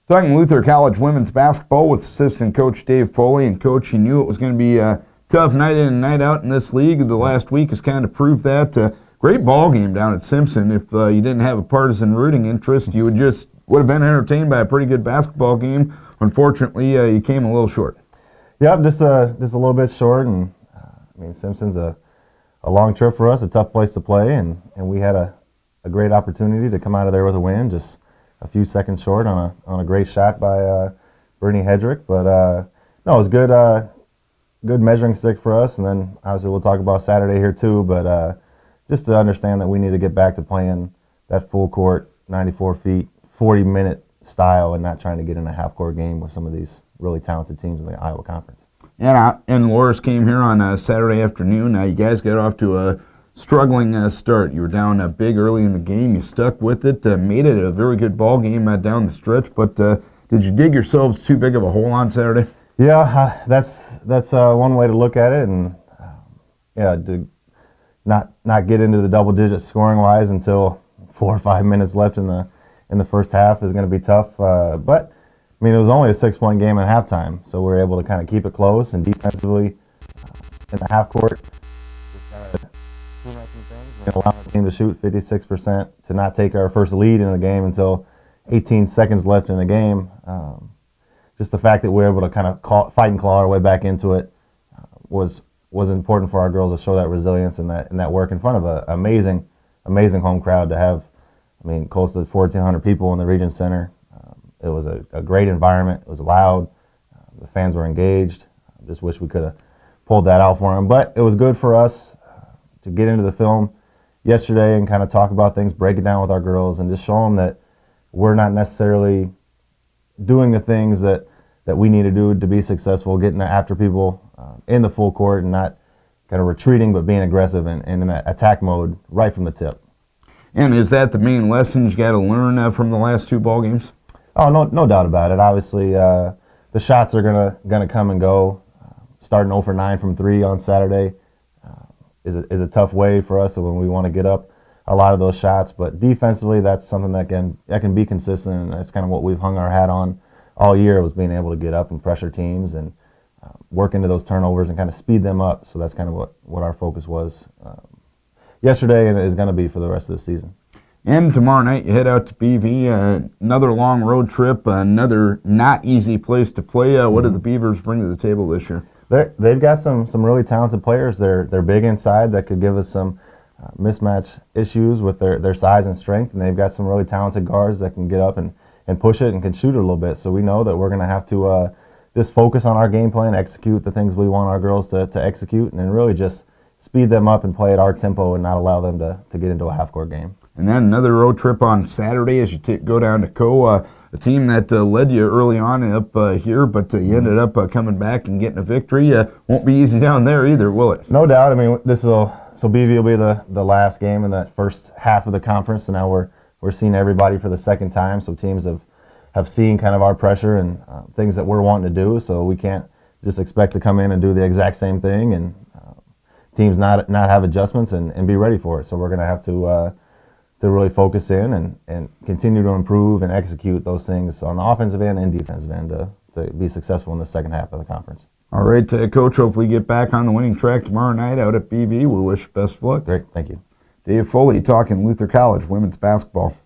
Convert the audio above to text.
Talking Luther College women's basketball with assistant coach Dave Foley. And coach, he knew it was going to be a tough night in and night out in this league. The last week has kind of proved that. Great ball game down at Simpson. If you didn't have a partisan rooting interest, you would have been entertained by a pretty good basketball game. Unfortunately, you came a little short. Yep, just a little bit short. And I mean, Simpson's a long trip for us, a tough place to play, and we had a great opportunity to come out of there with a win. Just a few seconds short on a great shot by Brittany Hedrick, but no, it was good measuring stick for us. And then obviously we'll talk about Saturday here too, but just to understand that we need to get back to playing that full court, 94 feet, 40-minute style, and not trying to get in a half-court game with some of these really talented teams in the Iowa Conference. And Loras came here on Saturday afternoon. You guys got off to a struggling start. You were down big early in the game. You stuck with it, made it a very good ball game down the stretch. But did you dig yourselves too big of a hole on Saturday? Yeah, that's one way to look at it, and yeah, to not get into the double digit scoring wise until 4 or 5 minutes left in the first half is going to be tough. But I mean, it was only a 6-point game at halftime, so we were able to kind of keep it close, and defensively in the half court, just kind of and allow the team to shoot 56%, to not take our first lead in the game until 18 seconds left in the game. Just the fact that we were able to kind of fight and claw our way back into it was important for our girls to show that resilience and that work in front of an amazing home crowd to have. I mean, close to 1,400 people in the Region Center. It was a great environment. It was loud. The fans were engaged. I just wish we could have pulled that out for them. But it was good for us to get into the film yesterday and kind of talk about things, break it down with our girls, and just show them that we're not necessarily doing the things that we need to do to be successful, getting after people in the full court and not kind of retreating, but being aggressive and in that attack mode right from the tip. And is that the main lesson you got to learn from the last 2 ball games? Oh, no doubt about it. Obviously, the shots are gonna come and go. Starting 0 for 9 from 3 on Saturday is a tough way for us when we want to get up a lot of those shots. But defensively, that's something that can be consistent, and that's kind of what we've hung our hat on all year, was being able to get up and pressure teams and work into those turnovers and kind of speed them up. So that's kind of what our focus was yesterday, and is going to be for the rest of the season. And tomorrow night you head out to BV, another long road trip, another not easy place to play. What did the Beavers bring to the table this year? They've got some really talented players. They're big inside that could give us some mismatch issues with their size and strength, and they've got some really talented guards that can get up and push it and can shoot it a little bit. So we know that we're going to have to just focus on our game plan, execute the things we want our girls to execute, and then really just speed them up and play at our tempo and not allow them to get into a half-court game. And then another road trip on Saturday as you go down to Co. A team that led you early on up here, but you ended up coming back and getting a victory. Won't be easy down there either, will it? No doubt. I mean, so BV will be the last game in that first half of the conference, and now we're seeing everybody for the second time. So teams have seen kind of our pressure and things that we're wanting to do. So we can't just expect to come in and do the exact same thing, and teams not have adjustments and be ready for it. So we're going to have to really focus in and continue to improve and execute those things on the offensive end and defensive end to be successful in the second half of the conference. All right, Coach, hopefully you get back on the winning track tomorrow night out at BV. We wish you best of luck. Great, thank you. Dave Foley talking Luther College women's basketball.